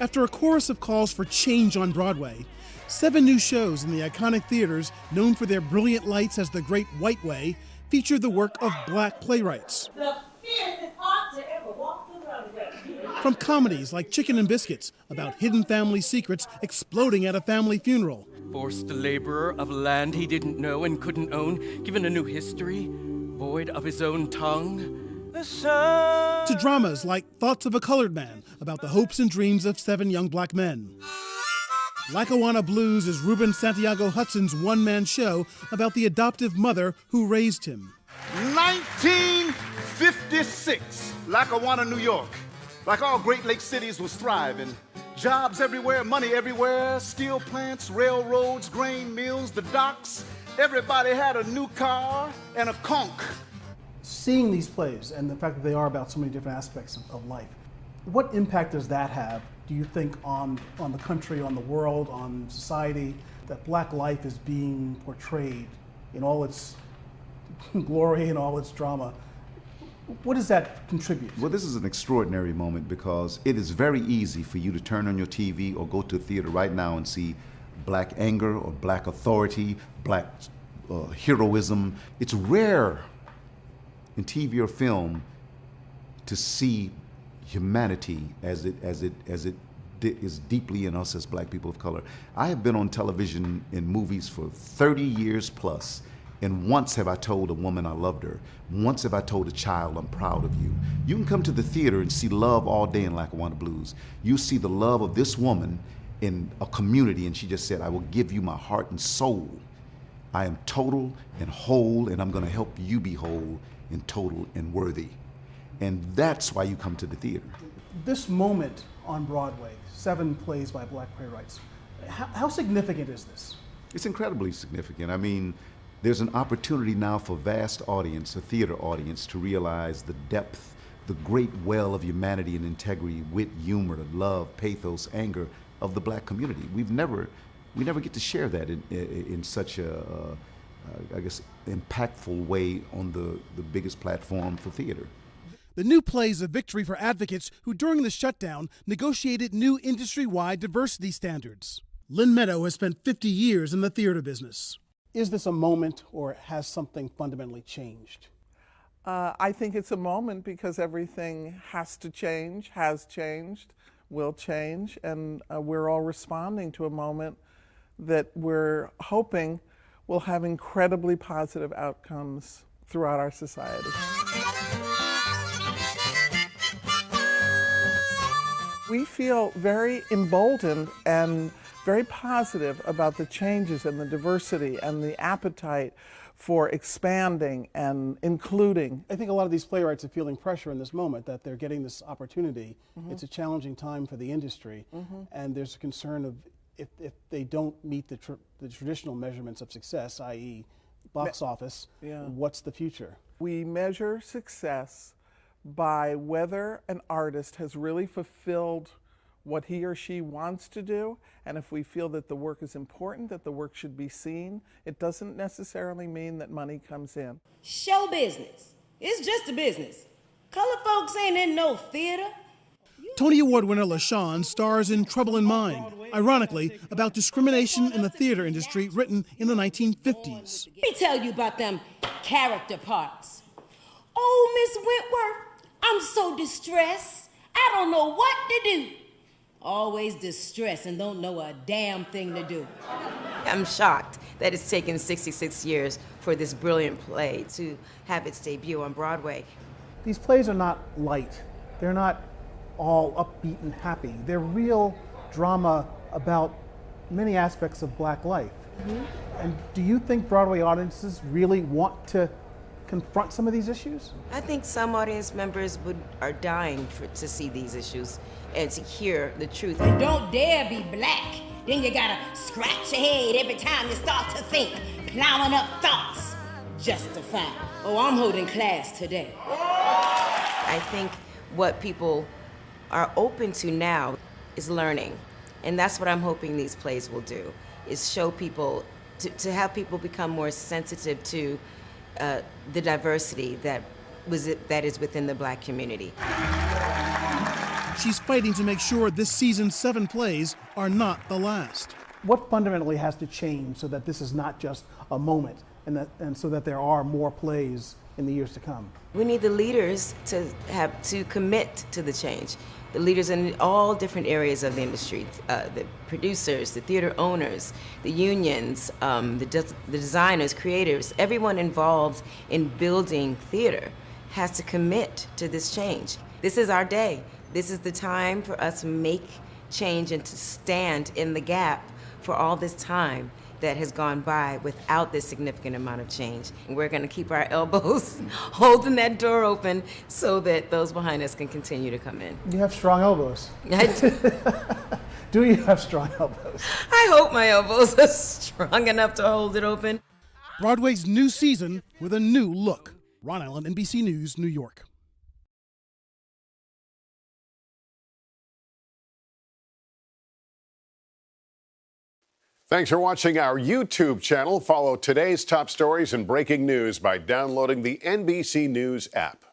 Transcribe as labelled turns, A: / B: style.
A: After a chorus of calls for change on Broadway, 7 new shows in the iconic theaters known for their brilliant lights as the Great White Way feature the work of Black playwrights.
B: The fiercest art to ever walk the runway.
A: From comedies like Chicken and Biscuits, about hidden family secrets exploding at a family funeral.
C: Forced laborer of land he didn't know and couldn't own, given a new history, void of his own tongue.
A: To dramas like Thoughts of a Colored Man, about the hopes and dreams of 7 young black men. Lackawanna Blues is Ruben Santiago-Hudson's one-man show about the adoptive mother who raised him.
D: 1956, Lackawanna, New York. Like all Great Lake cities was thriving. Jobs everywhere, money everywhere, steel plants, railroads, grain mills, the docks. Everybody had a new car and a conch.
A: Seeing these plays and the fact that they are about so many different aspects of life, what impact does that have, do you think, on the country, on the world, on society, that black life is being portrayed in all its glory and all its drama? What does that contribute?
E: Well, this is an extraordinary moment because it is very easy for you to turn on your TV or go to a theater right now and see black anger or black authority, black heroism. It's rare in TV or film to see humanity as it is deeply in us as black people of color. I have been on television in movies for 30 years plus, and once have I told a woman I loved her. Once have I told a child I'm proud of you. You can come to the theater and see love all day in Lackawanna Blues. You see the love of this woman in a community, and she just said, I will give you my heart and soul. I am total and whole, and I'm gonna help you be whole and total and worthy. And that's why you come to the theater.
A: This moment on Broadway, 7 plays by black playwrights, how significant is this?
E: It's incredibly significant. I mean, there's an opportunity now for vast audience, a theater audience, to realize the depth, the great well of humanity and integrity, wit, humor, love, pathos, anger of the black community. We never get to share that in such a, I guess, impactful way on the biggest platform for theater.
A: The new play is a victory for advocates who, during the shutdown, negotiated new industry-wide diversity standards. Lynn Meadow has spent 50 years in the theater business. Is this a moment, or has something fundamentally changed?
F: I think it's a moment because everything has to change, has changed, will change, and we're all responding to a moment that we're hoping will have incredibly positive outcomes throughout our society. We feel very emboldened and very positive about the changes and the diversity and the appetite for expanding and including.
A: I think a lot of these playwrights are feeling pressure in this moment that they're getting this opportunity. Mm-hmm. It's a challenging time for the industry, mm-hmm. and there's a concern of if they don't meet the traditional measurements of success, i.e. box office, what's the future?
F: We measure success by whether an artist has really fulfilled what he or she wants to do, and if we feel that the work is important, that the work should be seen, it doesn't necessarily mean that money comes in.
B: Show business. It's just a business. Colored folks ain't in no theater.
A: Tony Award winner LaChanze stars in Trouble in Mind, ironically about discrimination in the theater industry written in the 1950s.
B: Let me tell you about them character parts. Oh, Miss Wentworth, I'm so distressed. I don't know what to do. Always distressed and don't know a damn thing to do.
G: I'm shocked that it's taken 66 years for this brilliant play to have its debut on Broadway.
A: These plays are not light. They're not all upbeat and happy. They're real drama about many aspects of black life. Mm-hmm. And do you think Broadway audiences really want to confront some of these issues?
G: I think some audience members are dying to see these issues and to hear the truth.
B: And don't dare be black. Then you gotta scratch your head every time you start to think, plowing up thoughts. Justified. Oh, I'm holding class today.
G: I think what people are open to now is learning. And that's what I'm hoping these plays will do, is show people, to have people become more sensitive to the diversity that is within the black community.
H: she's fighting to make sure this season's 7 plays are not the last.
A: What fundamentally has to change so that this is not just a moment and so that there are more plays in the years to come?
G: We need the leaders to commit to the change. The leaders in all different areas of the industry, the producers, the theater owners, the unions, the designers, creators, everyone involved in building theater has to commit to this change. This is our day. This is the time for us to make change and to stand in the gap for all this time that has gone by without this significant amount of change. And we're going to keep our elbows holding that door open so that those behind us can continue to come in.
A: You have strong elbows.
G: I do.
A: Do you have strong elbows?
G: I hope my elbows are strong enough to hold it open.
H: Broadway's new season with a new look. Ron Allen, NBC News, New York.
I: Thanks for watching our YouTube channel. Follow today's top stories and breaking news by downloading the NBC News app.